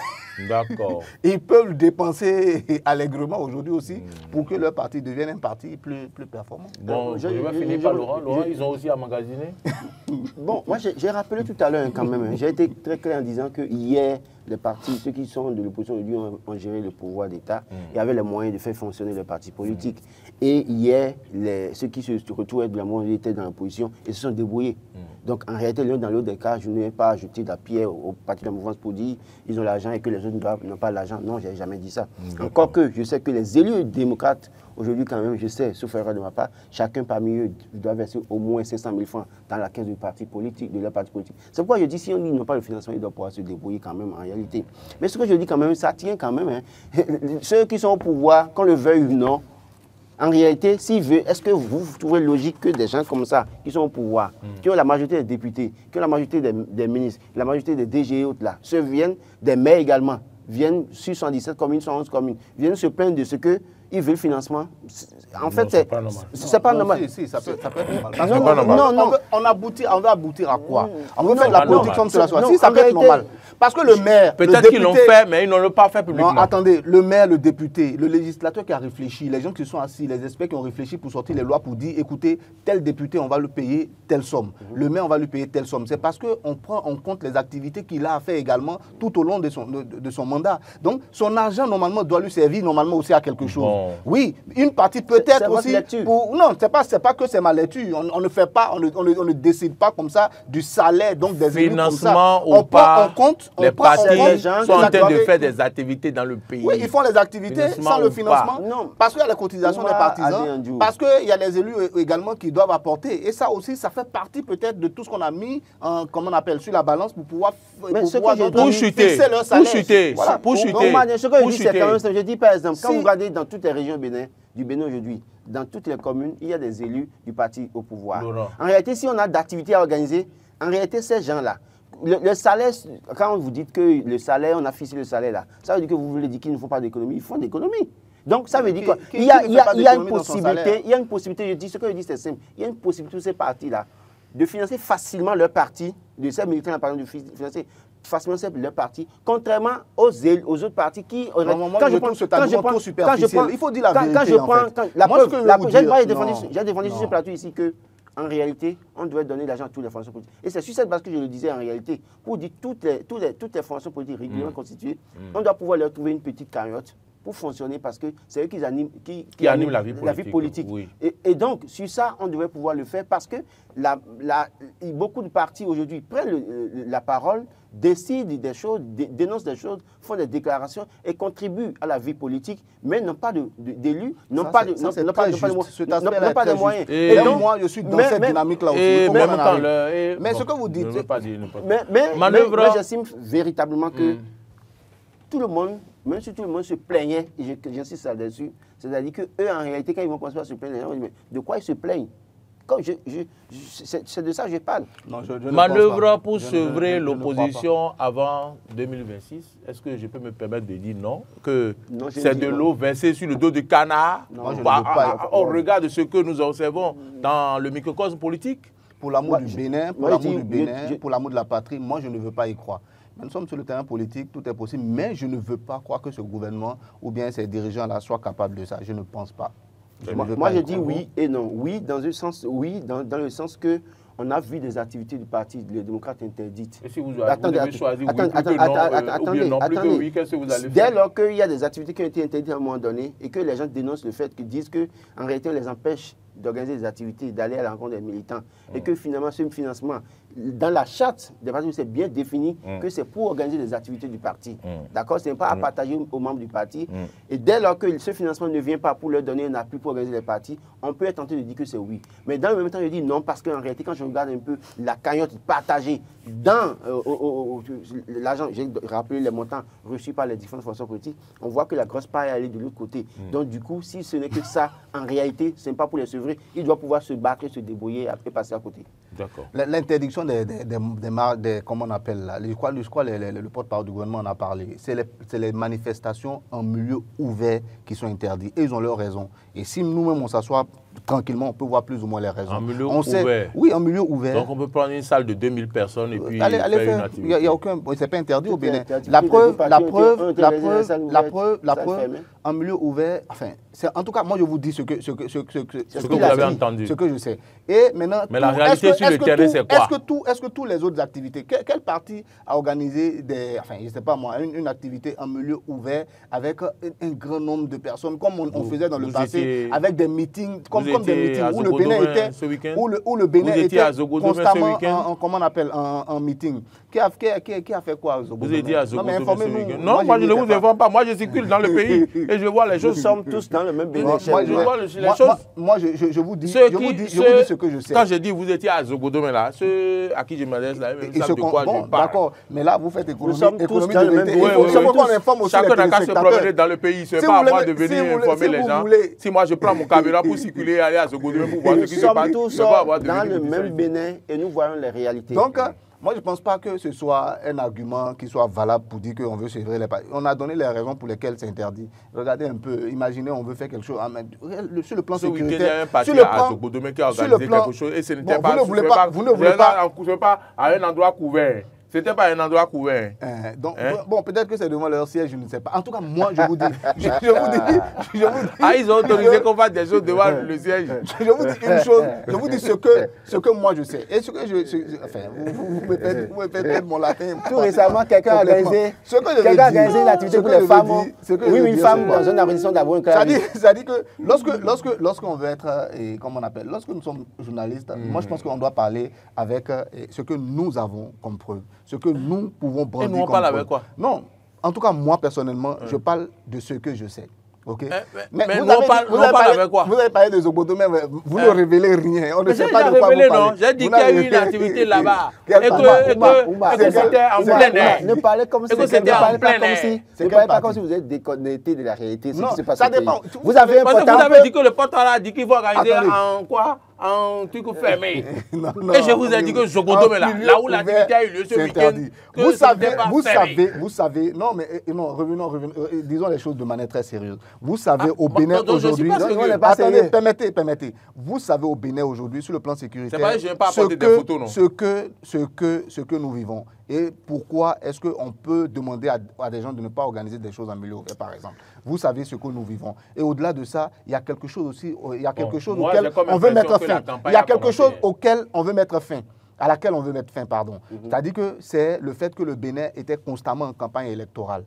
D'accord. Ils peuvent dépenser allègrement aujourd'hui aussi pour que leur parti devienne un parti plus performant. Bon, je vais finir par Laurent. Laurent, ils ont aussi emmagasiné. Bon, moi j'ai rappelé tout à l'heure quand même, j'ai été très clair en disant que hier, les partis, ceux qui sont de l'opposition aujourd'hui ont géré le pouvoir d'État et avaient les moyens de faire fonctionner les partis politiques. Et hier, ceux qui se retrouvaient de la moindre étaient dans l'opposition et se sont débrouillés. Donc en réalité, l'un dans l'autre des cas, je n'ai pas jeté la pierre au parti de la mouvance pour dire ils ont l'argent et que les autres n'ont pas l'argent. Non, je n'ai jamais dit ça. Encore que je sais que les élus démocrates, aujourd'hui quand même, je sais, sauf erreur de ma part, chacun parmi eux doit verser au moins 500 000 francs dans la caisse du parti politique, de leur parti politique. C'est pourquoi je dis, si on dit qu'ils n'ont pas le financement, ils doivent pouvoir se débrouiller quand même en réalité. Mais ce que je dis quand même, ça tient quand même. Hein. Ceux qui sont au pouvoir, qu'on le veuille ou non, en réalité, s'ils veulent, est-ce que vous trouvez logique que des gens comme ça, qui sont au pouvoir, qui ont la majorité des députés, qui ont la majorité des ministres, la majorité des DG et autres là, ceux viennent, des maires également, viennent sur 117 communes, 111 communes, viennent se plaindre de ce que ils veulent le financement. En fait, c'est pas normal. C'est pas normal. Si, ça peut être normal. Non, on va aboutir à quoi? On veut faire de la politique comme cela soit. Si, ça peut être normal. Parce que le maire, peut-être qu'ils l'ont fait, mais ils n'ont pas fait publiquement. Non, attendez, le maire, le député, le législateur qui a réfléchi, les gens qui sont assis, les experts qui ont réfléchi pour sortir les lois pour dire, écoutez, tel député, on va le payer telle somme. Le maire, on va lui payer telle somme. C'est parce qu'on prend en compte les activités qu'il a à faire également tout au long de son mandat. Donc, son argent, normalement, doit lui servir normalement aussi à quelque chose. Bon. Oui, une partie peut-être aussi pour... Non, c'est pas que c'est ma lecture. On ne fait pas, on ne décide pas comme ça du salaire, donc des élus comme ça. On prend en compte... Les partis sont en train de faire des activités dans le pays. Oui, ils font les activités sans le financement. Non. Parce qu'il y a les cotisations des partisans, parce qu'il y a les élus également qui doivent apporter. Et ça aussi, ça fait partie peut-être de tout ce qu'on a mis, comment on appelle, sur la balance pour pouvoir fixer leur salaire. Pour chuter. Ce que je dis, c'est quand même ça. Je dis par exemple, quand vous regardez dans toutes les régions du Bénin aujourd'hui, dans toutes les communes, il y a des élus du parti au pouvoir. En réalité, si on a d'activités à organiser, en réalité, ces gens-là, le salaire, quand vous dites que le salaire, on a fixé le salaire là, ça veut dire que vous voulez dire qu'ils ne font pas d'économie, ils font d'économie. Donc ça veut dire quoi? Il y a une possibilité, je dis, ce que je dis c'est simple, il y a une possibilité de ces partis-là de financer facilement leur parti, de ces militants là, par exemple, de financer facilement leur parti, contrairement aux autres partis qui... Il faut dire la vérité, j'ai défendu sur ce plateau ici que en réalité, on doit donner l'argent à toutes les formations politiques. Et c'est sur cette base que je le disais en réalité, pour dire toutes les formations politiques régulièrement constituées, on doit pouvoir leur trouver une petite cagnotte pour fonctionner parce que c'est eux qui animent la vie politique. Oui. Et donc, sur ça, on devrait pouvoir le faire parce que beaucoup de partis aujourd'hui prennent la parole, décident des choses, dénoncent des choses, font des déclarations et contribuent à la vie politique, mais n'ont pas d'élus, n'ont pas de moyens. Et donc, moi, je suis dans cette dynamique-là aussi. Mais ce que vous dites... Mais j'estime véritablement que tout le monde, même si tout le monde se plaignait, et j'insiste là-dessus, c'est-à-dire qu'eux, en réalité, quand ils vont commencer à se plaindre, les gens vont dire, mais de quoi ils se plaignent? C'est de ça que je parle. Manœuvre pour sevrer l'opposition avant 2026. Est-ce que je peux me permettre de dire non? Que c'est de l'eau versée sur le dos du canard au regard de ce que nous observons dans le microcosme politique? Pour l'amour du Bénin, pour l'amour de la patrie, moi je ne veux pas y croire. Nous sommes sur le terrain politique, tout est possible, mais je ne veux pas croire que ce gouvernement ou bien ces dirigeants-là soient capables de ça. Je ne pense pas. Moi, je dis oui et non. Oui, dans le sens que on a vu des activités du parti, les démocrates interdites. Et si vous avez choisi oui non plus que oui, qu'est-ce que vous allez faire? Dès lors qu'il y a des activités qui ont été interdites à un moment donné et que les gens dénoncent le fait qu'ils disent qu'en réalité, on les empêche d'organiser des activités, d'aller à la rencontre des militants et que finalement, ce financement, dans la charte des partis, c'est bien défini que c'est pour organiser des activités du parti. D'accord? Ce n'est pas à partager aux membres du parti. Et dès lors que ce financement ne vient pas pour leur donner un appui pour organiser les partis, on peut être tenté de dire que c'est oui. Mais dans le même temps, je dis non parce qu'en réalité, quand je regarde un peu la cagnotte partagée dans l'argent, j'ai rappelé les montants reçus par les différentes formations politiques, on voit que la grosse part est allée de l'autre côté. Donc du coup, si ce n'est que ça, en réalité, ce n'est pas pour les sevrer, il doit pouvoir se battre, se débrouiller et passer à côté. D'accord. L'interdiction comment on appelle là, je crois le porte-parole du gouvernement en a parlé, c'est les manifestations en milieu ouvert qui sont interdites. Et ils ont leur raison. Et si nous-mêmes on s'assoit tranquillement, on peut voir plus ou moins les raisons. En milieu ouvert? Oui, en milieu ouvert. Donc on peut prendre une salle de 2000 personnes et puis allez faire une activité. Il n'y a aucun... C'est pas interdit au Bénin. La preuve, en milieu ouvert, enfin, en tout cas, moi je vous dis ce que vous avez entendu. Ce que je sais. Et maintenant, mais la réalité sur le terrain, c'est quoi? Est-ce que tous les autres activités, quel parti a organisé je ne sais pas moi, une activité en milieu ouvert avec un grand nombre de personnes, comme on faisait dans le passé, avec des meetings, comme des meetings où le Bénin était, où le Bénin était constamment en meeting. Qui a fait quoi à Zogodomé? Vous étiez à Zogodomé ce week-end? Non, moi je ne vous informe pas. Moi je circule dans le pays et je vois les choses. Nous sommes tous dans le même Bénin. Moi je vous dis ce que je sais. Quand je dis vous étiez à Zogodomé là, ceux à qui je m'adresse là, ils savent de quoi je parle. D'accord, mais là vous faites économie de vérité. C'est pourquoi on informe aussi les téléspectateurs. Chacun n'a qu'à se promener dans le pays. Ce n'est pas à moi de venir informer les gens. Si moi je prends mon caméra pour circuler et aller à Zogodomé pour voir ce qui se passe, nous sommes tous dans le même Bénin et nous voyons les réalités. Donc, moi, je ne pense pas que ce soit un argument qui soit valable pour dire qu'on veut sevrer les partis. On a donné les raisons pour lesquelles c'est interdit. Regardez un peu, imaginez, on veut faire quelque chose. Sur le plan sécuritaire... Il y a un parti à Zogodomé qui a organisé quelque chose et ce n'était pas... Vous ne voulez pas à un endroit couvert. C'était pas un endroit couvert. Bon, peut-être que c'est devant leur siège, je ne sais pas. En tout cas, moi, je vous dis... Ah, ils ont autorisé qu'on fasse des choses devant le siège. Je vous dis une chose, je vous dis ce que moi je sais. Et ce que enfin, vous me faites mon latin. Tout récemment, quelqu'un a organisé une activité pour les femmes. Oui, une femme dans une arrondissement d'Abou. Ça dit que lorsqu'on veut être, comment on appelle, lorsque nous sommes journalistes, moi je pense qu'on doit parler avec ce que nous avons comme preuve. Ce que nous pouvons brandir. Et nous on parle avec quoi? Non, en tout cas moi personnellement, je parle de ce que je sais. Okay. Mais nous on parle avec quoi? Vous avez parlé de Zogodomé, mais vous ne révélez rien. On ne sait pas de quoi révélé, vous parlez. Non, j'ai dit qu'il y a eu une activité là-bas et que c'était en plein air. Ne parlez comme si c'était en plein air. Ne parlez pas comme si vous êtes déconnecté de la réalité. Non, ça dépend. Vous avez dit que le porte-parole a dit qu'il faut organiser en quoi? En truc fermé. Et je vous ai dit que Zogodomé là où l'activité a eu lieu ce week-end, vous savez, non, mais non, revenons, disons les choses de manière très sérieuse. Vous savez au Bénin aujourd'hui, attendez, permettez. Vous savez au Bénin aujourd'hui, sur le plan sécuritaire, ce que nous vivons. Et pourquoi est-ce qu'on peut demander à des gens de ne pas organiser des choses en milieu ouvert, par exemple? Vous savez ce que nous vivons. Et au-delà de ça, il y a quelque chose aussi, il y a quelque chose auquel on veut mettre fin. Il y a quelque chose auquel on veut mettre fin. À laquelle on veut mettre fin, pardon. C'est-à-dire que c'est le fait que le Bénin était constamment en campagne électorale.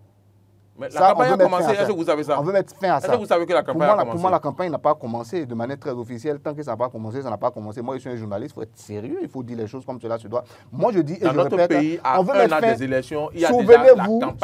Mais la campagne a commencé, est-ce que vous savez ça? On veut mettre fin à ça. Est-ce que vous savez que la campagne a commencé? Pour moi, la campagne n'a pas commencé de manière très officielle. Tant que ça n'a pas commencé, ça n'a pas commencé. Moi, je suis un journaliste, il faut être sérieux, il faut dire les choses comme cela se doit. Moi, je dis et dans je notre répète, pays, à on veut mettre fin. Des élections, il y a déjà la campagne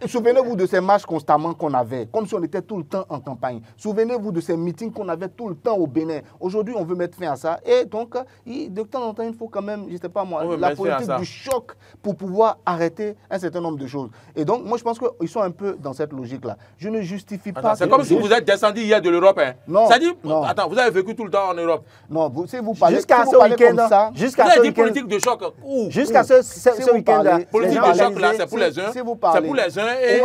souvenez-vous de ces marches constamment qu'on avait, comme si on était tout le temps en campagne. Souvenez-vous de ces meetings qu'on avait tout le temps au Bénin. Aujourd'hui, on veut mettre fin à ça. Et donc, de temps en temps, il faut quand même, je ne sais pas moi, la politique du choc pour pouvoir arrêter un certain nombre de choses. Et donc, moi, je pense qu'ils sont un peu dans cette logique-là. Je ne justifie pas... C'est comme si vous êtes descendu hier de l'Europe. Hein. Non. Ça dit, attends, vous avez vécu tout le temps en Europe. Non, si vous parlez jusqu'à ce week-end, jusqu'à ce week-end, politique de choc. Jusqu'à ce week-end, politique de choc là, c'est pour les uns. C'est pour les uns. Et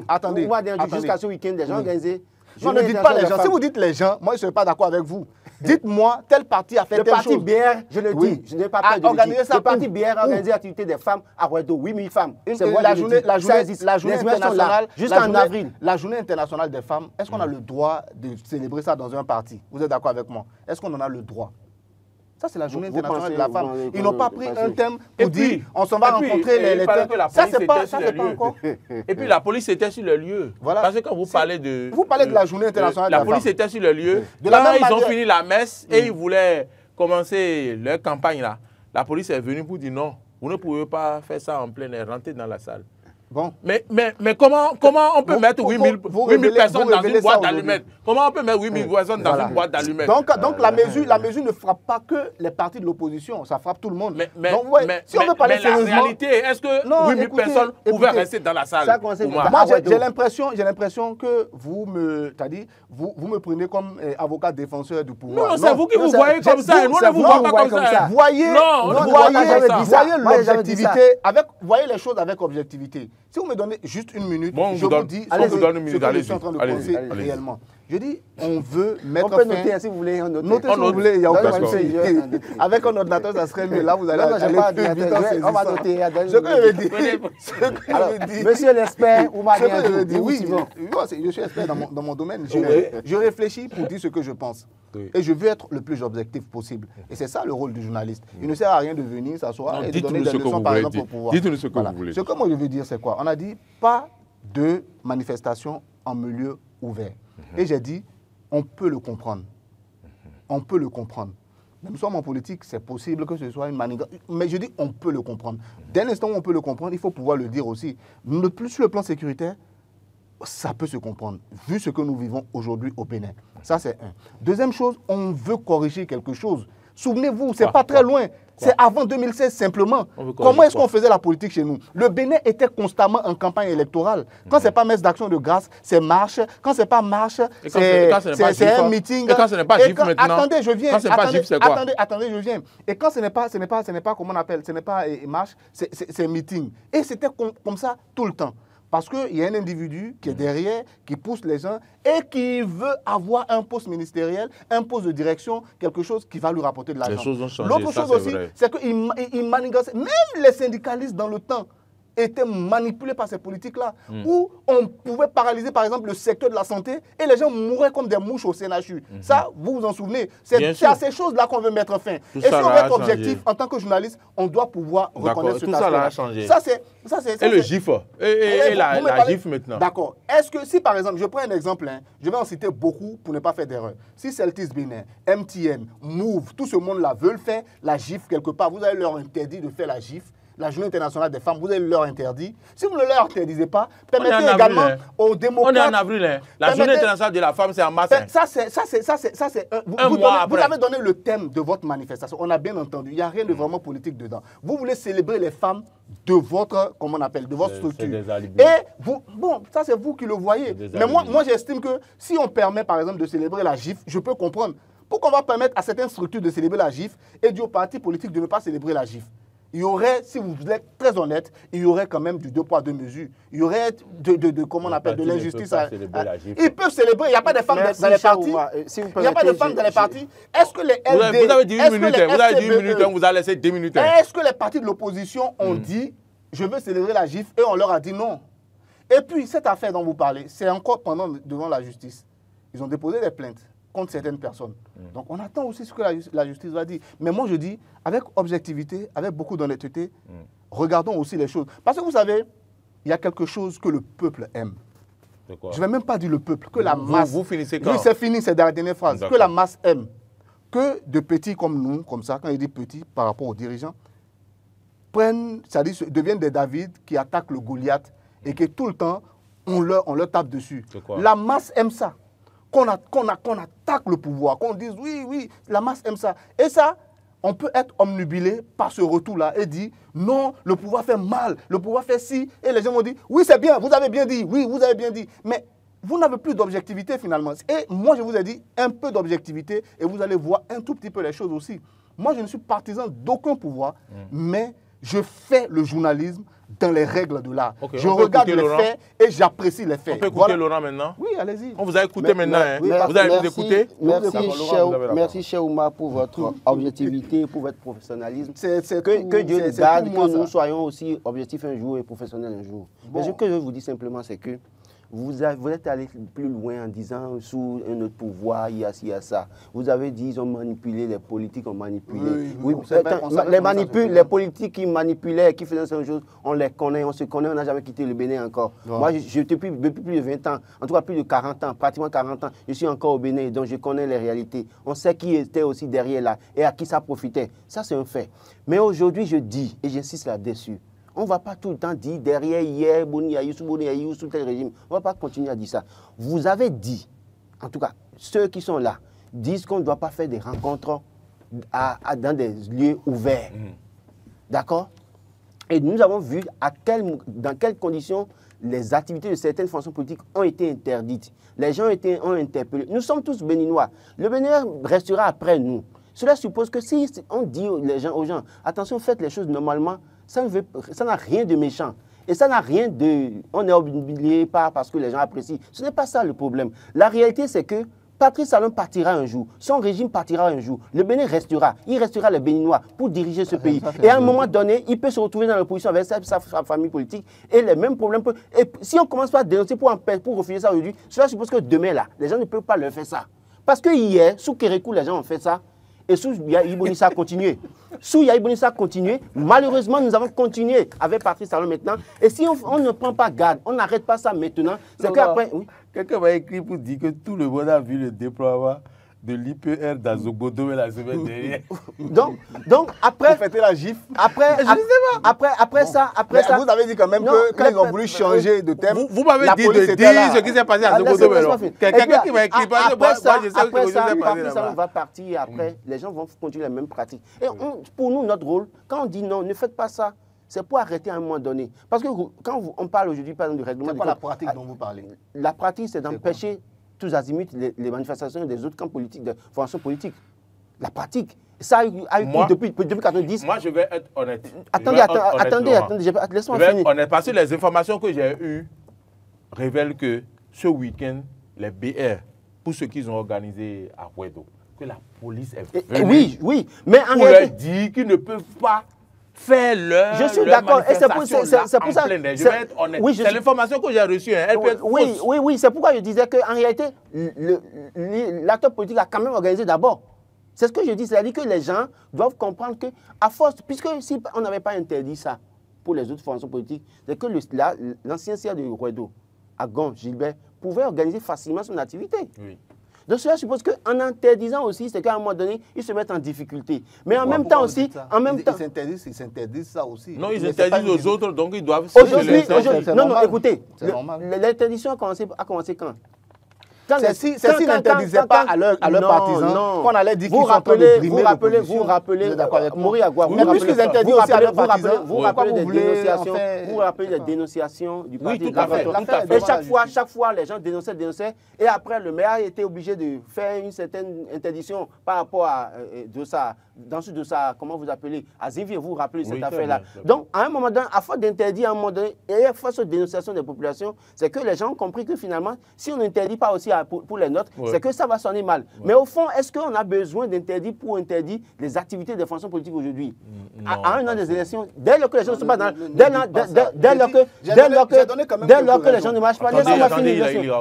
attendez, jusqu'à ce week-end, les gens organisés. Non, ne dites pas les gens. Si vous dites les gens, moi je ne serai pas d'accord avec vous. Dites-moi, tel parti a fait telle chose. Le parti BR, je le dis, je n'ai pas peur de le dire. Le parti BR a organisé l'activité des femmes à Ouedo, 8000 femmes. La journée internationale, jusqu'en avril. La journée internationale des femmes, est-ce qu'on a le droit de célébrer ça dans un parti? Vous êtes d'accord avec moi? Est-ce qu'on en a le droit? Ça, c'est la journée internationale de la femme. Ils n'ont pas pris un thème pour dire on s'en va rencontrer les thèmes. Ça, c'est pas encore. Et puis la police était sur le lieu. Voilà. Parce que quand vous parlez de... Vous parlez de la journée internationale de la femme. La police était sur le lieu. Quand ils ont fini la messe et ils voulaient commencer leur campagne là, la police est venue pour dire non, vous ne pouvez pas faire ça en plein air, rentrer dans la salle. Bon. Mais comment on peut mettre 8000 personnes dans une boîte d'allumettes? Comment on peut mettre 8000 personnes dans une boîte d'allumettes? Donc la mesure ne frappe pas que les partis de l'opposition, ça frappe tout le monde. Mais si on veut parler sérieusement, la réalité, est-ce que 8000 personnes pouvaient rester dans la salle? Moi, j'ai l'impression que vous me prenez comme avocat défenseur du pouvoir. Non, c'est vous qui vous voyez comme ça. Nous, on ne vous voit pas comme ça. Voyez les choses avec objectivité. Si vous me donnez juste une minute, je vous dis ce que je suis en train de penser réellement. Je dis, on veut mettre fin... On peut noter si vous voulez. Notez si vous voulez, il n'y a aucun souci. Avec un ordinateur, ça serait mieux. Là, vous allez aller plus vite. On va noter. Ce que je veux dire... Monsieur l'expert, vous m'avez dit. Oui, je suis expert dans mon domaine. Je réfléchis pour dire ce que je pense. Et je veux être le plus objectif possible. Et c'est ça le rôle du journaliste. Il ne sert à rien de venir s'asseoir et de donner des leçons, par exemple, pour pouvoir. Dites-nous ce que vous voulez. Ce que moi je veux dire, c'est quoi? On a dit pas de manifestation en milieu ouvert. Et j'ai dit, on peut le comprendre. On peut le comprendre. Mais nous sommes en politique, c'est possible que ce soit une manifestation. Mais je dis, on peut le comprendre. Dès l'instant où on peut le comprendre, il faut pouvoir le dire aussi. Plus sur le plan sécuritaire, ça peut se comprendre, vu ce que nous vivons aujourd'hui au Bénin. Ça, c'est un. Deuxième chose, on veut corriger quelque chose. Souvenez-vous, ce n'est pas très loin. C'est avant 2016 simplement. Comment est-ce qu'on faisait la politique chez nous? Le Bénin était constamment en campagne électorale. Quand ce n'est pas messe d'action de grâce, c'est marche. Quand ce n'est pas marche, c'est un meeting. Et quand ce n'est pas GIF maintenant? Attendez, je viens. Quand ce n'est pas GIF, c'est quoi? Attendez, je viens. Et quand ce n'est pas, comment on appelle, ce n'est pas marche, c'est meeting. Et c'était comme ça tout le temps. Parce qu'il y a un individu qui est derrière, qui pousse les gens et qui veut avoir un poste ministériel, un poste de direction, quelque chose qui va lui rapporter de l'argent. Les choses ont changé. L'autre chose aussi, c'est qu'il manigance. Même les syndicalistes dans le temps étaient manipulés par ces politiques-là, où on pouvait paralyser, par exemple, le secteur de la santé et les gens mouraient comme des mouches au CNHU. Ça, vous vous en souvenez? C'est à ces choses-là qu'on veut mettre fin. Et si on veut être objectif, en tant que journaliste, on doit pouvoir reconnaître ce aspect-là. Changé. Ça, c'est... Et le GIF et la GIF maintenant. D'accord. Est-ce que si, par exemple, je prends un exemple, je vais en citer beaucoup pour ne pas faire d'erreur. Si Celtis Bénin, MTN, Move, tout ce monde-là veut le faire, la GIF quelque part, vous allez leur interdire de faire la GIF. La Journée internationale des femmes, vous allez leur interdire. Si vous ne leur interdisez pas, permettez également aux démocrates... On est en avril. La Journée internationale de la femme, c'est en mars. Ça, c'est... Vous avez donné le thème de votre manifestation. On a bien entendu. Il n'y a rien de vraiment politique dedans. Vous voulez célébrer les femmes de votre, comment on appelle, de votre structure. Et vous, bon, ça c'est vous qui le voyez. Mais moi j'estime que si on permet par exemple de célébrer la GIF, je peux comprendre. Pourquoi on va permettre à certaines structures de célébrer la GIF et dire aux partis politiques de ne pas célébrer la GIF? Il y aurait, si vous êtes très honnête, il y aurait quand même du 2 poids 2 mesures. Il y aurait comment on appelle, de l'injustice. Ils peuvent célébrer. Il n'y a pas de femmes dans les partis. Il n'y a pas de femmes dans les partis. Est-ce que les LD... Vous avez dit 1 minute. Vous avez dit 1 minute, on vous a laissé 2 minutes. Est-ce que les partis de l'opposition ont dit, je veux célébrer la GIF, et on leur a dit non? Et puis, cette affaire dont vous parlez, c'est encore devant la justice. Ils ont déposé des plaintes contre certaines personnes. Donc, on attend aussi ce que la justice va dire. Mais moi, je dis, avec objectivité, avec beaucoup d'honnêteté, regardons aussi les choses. Parce que vous savez, il y a quelque chose que le peuple aime. Je ne vais même pas dire le peuple, que la masse... Vous finissez quand? Oui, c'est fini, c'est dans la dernière phrase. Que la masse aime. Que de petits comme nous, comme ça, quand il dit petits par rapport aux dirigeants, deviennent des David qui attaquent le Goliath et que tout le temps, on leur tape dessus. La masse aime ça. Qu'on attaque le pouvoir, qu'on dise oui, la masse aime ça. Et ça, on peut être omnubilé par ce retour-là et dire non, le pouvoir fait mal, le pouvoir fait ci. Et les gens vont dire oui, c'est bien, vous avez bien dit, oui, vous avez bien dit. Mais vous n'avez plus d'objectivité finalement. Et moi, je vous ai dit un peu d'objectivité et vous allez voir un tout petit peu les choses aussi. Moi, je ne suis partisan d'aucun pouvoir, mais je fais le journalisme dans les règles de l'art. Je regarde les faits et j'apprécie les faits. On peut écouter Laurent maintenant? Oui, allez-y. On vous a écouté maintenant. Oui, vous allez nous écouter? Merci, cher Oumar, pour votre objectivité, pour votre professionnalisme. Que Dieu nous garde, que nous soyons aussi objectifs un jour et professionnels un jour. Mais ce que je vous dis simplement, c'est que vous êtes allé plus loin en disant sous un autre pouvoir, il y a ci, il y a ça. Vous avez dit ils ont manipulé, les politiques ont manipulé. Les politiques qui manipulaient, qui faisaient ces choses, on les connaît, on se connaît, on n'a jamais quitté le Bénin encore. Ouais. Moi, depuis plus de 20 ans, en tout cas plus de 40 ans, pratiquement 40 ans, je suis encore au Bénin, donc je connais les réalités. On sait qui était aussi derrière là et à qui ça profitait. Ça, c'est un fait. Mais aujourd'hui, je dis, et j'insiste là-dessus, on ne va pas tout le temps dire derrière hier, sous tel régime. On ne va pas continuer à dire ça. Vous avez dit, en tout cas, ceux qui sont là, disent qu'on ne doit pas faire des rencontres dans des lieux ouverts. D'accord? Et nous avons vu dans quelles conditions les activités de certaines fonctions politiques ont été interdites. Les gens ont interpellés. Nous sommes tous béninois. Le Bénin restera après nous. Cela suppose que si on dit aux gens, attention, faites les choses normalement, ça n'a rien de méchant. Et ça n'a rien de... On est obnubilé parce que les gens apprécient. Ce n'est pas ça le problème. La réalité, c'est que Patrice Talon partira un jour. Son régime partira un jour. Le Bénin restera. Il restera les Béninois pour diriger ce pays. Et à un moment donné, il peut se retrouver dans l'opposition avec sa famille politique. Et les mêmes problèmes... Et si on commence pas à dénoncer pour refuser ça aujourd'hui, cela suppose que demain, là, les gens ne peuvent pas leur faire ça. Parce que hier, sous Kérékou, les gens ont fait ça. Et sous Yaïbonissa a continué. Sous Yaïbonissa a continué. Malheureusement, nous avons continué avec Patrice Talon maintenant. Et si on ne prend pas garde, on n'arrête pas ça maintenant, c'est qu'après... Oui. Quelqu'un m'a écrit pour dire que tout le monde a vu le déploiement de l'IPR dans Zogodo la semaine dernière. Donc après... Vous fêtez la gifle. Après ça... Vous avez dit quand même que quand ils ont voulu changer de thème... Vous m'avez dit de dire ce qui s'est passé à Zogodo. Quelqu'un qui m'a écrit, après ça, Patrice Talon va partir après. Les gens vont continuer les mêmes pratiques. Et pour nous, notre rôle, quand on dit non, ne faites pas ça, c'est pour arrêter à un moment donné. Parce que quand on parle aujourd'hui, par exemple, du règlement... C'est pas la pratique dont vous parlez? La pratique, c'est d'empêcher tous azimuts les manifestations des autres camps politiques, des formations politiques. La pratique. Ça a eu depuis 1990. Moi, je vais être honnête. Attendez, laisse-moi finir. Honnête, parce que les informations que j'ai eues révèlent que ce week-end, les BR, pour ceux qu'ils ont organisé à Ouedo, que la police est venue oui, mais en pour leur dire qu'ils ne peuvent pas faire leur je suis d'accord, et c'est pour ça. Je vais être honnête. Oui, c'est l'information que j'ai reçue. Hein. Elle peut être fausse. Oui, c'est pourquoi je disais qu'en réalité, l'acteur politique a quand même organisé d'abord. C'est ce que je dis, c'est-à-dire que les gens doivent comprendre que, à force, puisque si on n'avait pas interdit ça pour les autres formations politiques, c'est que l'ancien siège de Ouedo, à Gon, Gilbert, pouvait organiser facilement son activité. Oui. Donc cela suppose qu'en interdisant aussi, c'est qu'à un moment donné, ils se mettent en difficulté. Mais en même temps aussi... Ils s'interdisent ça aussi. Non, ils interdisent aux autres, donc ils doivent... Aujourd'hui, non, écoutez, l'interdiction a commencé quand? C'est s'ils n'interdisaient pas à leurs partisans qu'on allait dire qu'ils sont en train de brimer l'opposition. Vous rappelez, Mori Agua, mais puisqu'ils interdisent aussi à leurs partisans, vous rappelez des dénonciations du parti. Oui, tout à fait. Et chaque fois, les gens dénonçaient. Et après, le maire était obligé de faire une certaine interdiction par rapport à comment vous appelez, à Zivir, vous vous rappelez cette affaire-là. Donc, à un moment donné, à force d'interdire, à un moment donné, et face aux dénonciations des populations, c'est que les gens ont compris que finalement, si on n'interdit pas aussi pour les nôtres, c'est que ça va sonner mal. Mais au fond, est-ce qu'on a besoin d'interdire pour interdire les activités des fonctions politiques aujourd'hui? À un an des élections, dès lors que les gens ne sont pas dans... Dès lors que les gens ne marchent pas,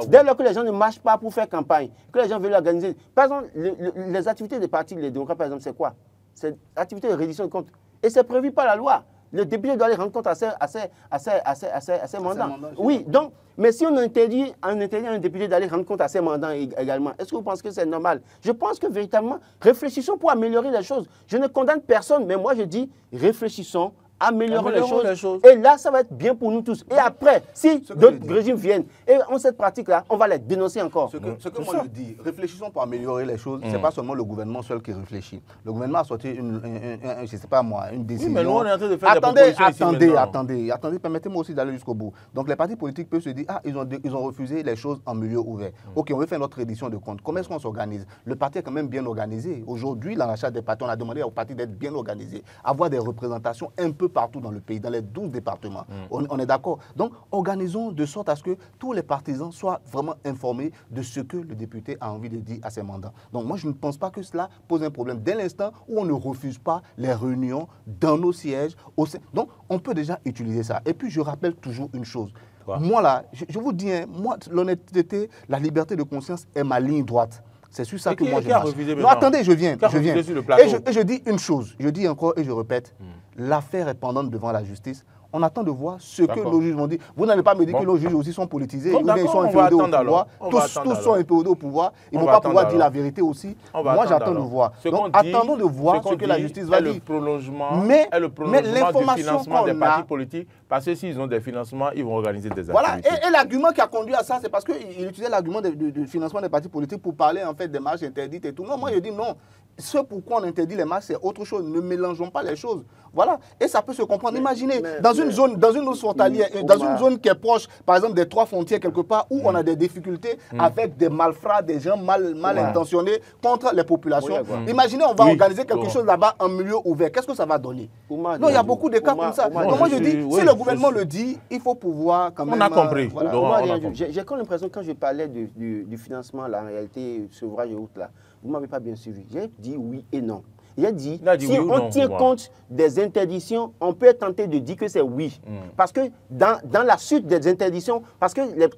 dès lors que les gens ne marchent pas pour faire campagne, que les gens veulent organiser. Par exemple, les activités des partis, les démocrates, par exemple, c'est quoi? C'est l'activité de reddition de comptes. Et c'est prévu par la loi. Le député doit aller rendre compte à ses mandats. Oui, donc, mais si on interdit à un député d'aller rendre compte à ses mandats également, est-ce que vous pensez que c'est normal? Je pense que véritablement, réfléchissons pour améliorer les choses. Je ne condamne personne, mais moi je dis, réfléchissons, améliorons les choses. Et là, ça va être bien pour nous tous. Et après, si d'autres régimes viennent et ont cette pratique-là, on va les dénoncer encore. Ce que moi je dis, réfléchissons pour améliorer les choses. Ce n'est pas seulement le gouvernement seul qui réfléchit. Le gouvernement a sorti je ne sais pas moi, une décision. Oui, mais nous, on est en train de faire des propositions attendez, permettez-moi aussi d'aller jusqu'au bout. Donc les partis politiques peuvent se dire, ils ont refusé les choses en milieu ouvert. Ok, on veut faire notre reddition de compte. Comment est-ce qu'on s'organise? Le parti est quand même bien organisé. Aujourd'hui, dans l'achat des partis, on a demandé aux partis d'être bien organisés, avoir des représentations un peu partout dans le pays, dans les 12 départements. On est d'accord. Donc, organisons de sorte à ce que tous les partisans soient vraiment informés de ce que le député a envie de dire à ses mandats. Donc, moi, je ne pense pas que cela pose un problème. Dès l'instant où on ne refuse pas les réunions dans nos sièges, donc, on peut déjà utiliser ça. Et puis, je rappelle toujours une chose. Moi, là, je vous dis, hein, moi, l'honnêteté, la liberté de conscience est ma ligne droite. C'est sur ça que moi je marche. Non, attendez, je viens. Et je dis une chose, je dis encore et je répète, l'affaire est pendante devant la justice. On attend de voir ce que nos juges vont dire. Vous n'allez pas me dire que nos juges aussi sont politisés. Ils sont inféodés au pouvoir. Tous sont inféodés au pouvoir. Ils ne vont pas pouvoir dire la vérité aussi. Moi, j'attends de voir. Donc, attendons de voir ce que la justice va dire. Le prolongement du financement des partis politiques. Parce que s'ils ont des financements, ils vont organiser des activités. Voilà. Et l'argument qui a conduit à ça, c'est parce qu'il utilisait l'argument du financement des partis politiques pour parler en fait des marches interdites et tout. Non, moi, je dis non. Ce pourquoi on interdit les marches, c'est autre chose. Ne mélangeons pas les choses. Voilà. Et ça peut se comprendre. Imaginez, dans une zone frontalière, dans une zone qui est proche, par exemple, des 3 frontières quelque part, où on a des difficultés avec des malfrats, des gens mal intentionnés contre les populations. Imaginez, on va organiser quelque chose là-bas en milieu ouvert. Qu'est-ce que ça va donner? Non, il y a beaucoup de cas comme ça. Donc moi, je dis, si le gouvernement le dit, il faut pouvoir quand même... On a compris. J'ai comme l'impression, quand je parlais du financement, la réalité, sevrage et autres, là, vous ne m'avez pas bien suivi. J'ai dit oui et non. J'ai dit, si on tient compte des interdictions, on peut tenter de dire que c'est oui. Parce que dans la suite des interdictions, parce que les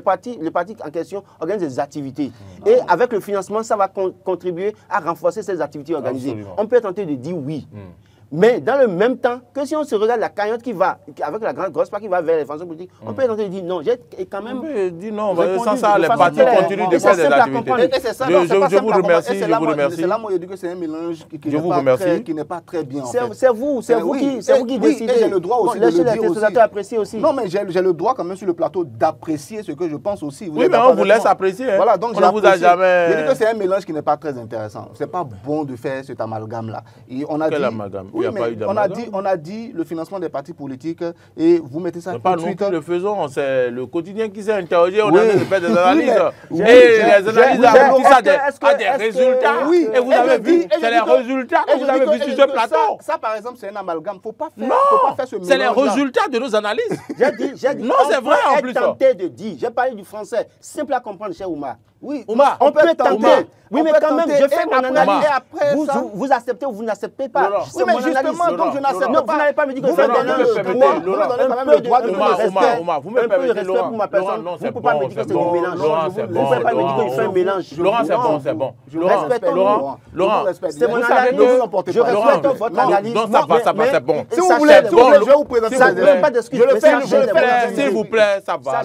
partis en question organisent des activités. Et avec le financement, ça va contribuer à renforcer ces activités organisées. Absolument. On peut tenter de dire oui. Mais dans le même temps, que si on se regarde la cagnotte qui va, avec la grosse part qui va vers les fonctions politiques, on peut tenter de dire non. J'ai quand même. On peut dire non, sans ça, les partis continuent de faire des activités. Je vous remercie. C'est là, moi, je dis que c'est un mélange qui n'est pas très bien. C'est vous qui décidez. J'ai le droit aussi de le dire aussi. Apprécier aussi. Non, mais j'ai le droit quand même sur le plateau d'apprécier ce que je pense aussi. Oui, mais on vous laisse apprécier. Voilà, donc on ne vous a jamais. Je dis que c'est un mélange qui n'est pas très intéressant. C'est pas bon de faire cet amalgame-là. Quel amalgame? Oui, mais on a dit le financement des partis politiques et vous mettez ça tout de suite. Pas nous qui le faisons, c'est le quotidien qui s'est interrogé, on a fait des analyses. Et les analyses aboutissent à des résultats. Et vous avez vu, c'est les résultats que vous avez vus sur ce plateau. Ça, par exemple, c'est un amalgame. Faut pas faire ce mélange. C'est les résultats de nos analyses. J'ai dit, non, c'est vrai en plus. Tenté de dire, j'ai parlé du français, simple à comprendre, cher Oumar. Oui, Oumar, on peut tenter. Oui, mais quand même, je fais mon analyse. Vous acceptez ou vous n'acceptez pas. Oui, mais justement, donc je n'accepte pas. Vous n'allez pas me dire que c'est un mélange. Laurent, vous me permettez, Laurent. Vous ne pouvez pas me dire que c'est un mélange. Vous ne pouvez pas me dire qu'il fait un mélange. Laurent, c'est bon. Laurent, c'est mon analyse. Je respecte votre analyse. Non, ça va, c'est bon. Si vous voulez, je vais vous présenter ça. Je le fais, s'il vous plaît, ça va,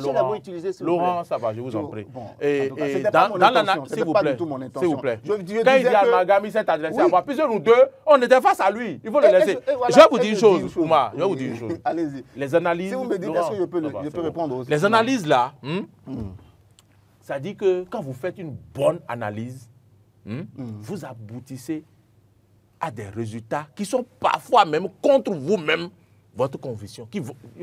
Laurent, ça va, je vous en prie. Et dans l'analyse, s'il vous plaît. S'il vous plaît. Quand il dit amalgame, il s'est adressé à moi. Puisque nous deux, on était face à lui. Il faut le laisser. Je vais vous dire une chose, Oumar. Je vais vous dire une chose. Allez-y. Les analyses. Si vous me dites, est-ce que je peux répondre aussi? Les analyses là, ça dit que quand vous faites une bonne analyse, vous aboutissez à des résultats qui sont parfois même contre vous-même. Votre conviction,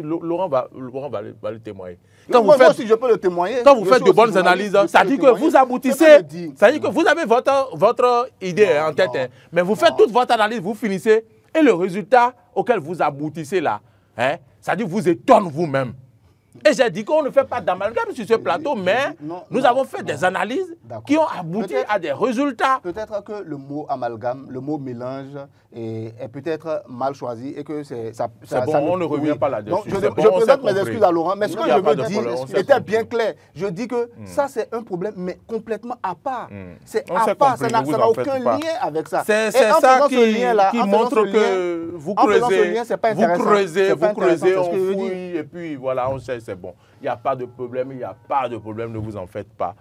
Laurent va le témoigner. Moi aussi, je peux le témoigner. Quand vous faites de bonnes analyses, ça dit que vous aboutissez, ça dit que vous avez votre idée en tête, mais vous faites toute votre analyse, vous finissez, et le résultat auquel vous aboutissez là, ça dit que vous étonne vous-même. Et j'ai dit qu'on ne fait pas d'amalgame sur ce plateau, mais nous avons fait des analyses qui ont abouti à des résultats. Peut-être que le mot amalgame, le mot mélange est peut-être mal choisi et que ça on ne revient pas là-dessus. Je présente mes excuses à Laurent, mais ce que je veux dire était bien clair. Je dis que ça, c'est un problème, mais complètement à part. C'est à part, ça n'a aucun lien avec ça. C'est ça qui montre que vous creusez, on fouille, et puis voilà, on sait. C'est bon. Il n'y a pas de problème, ne vous en faites pas.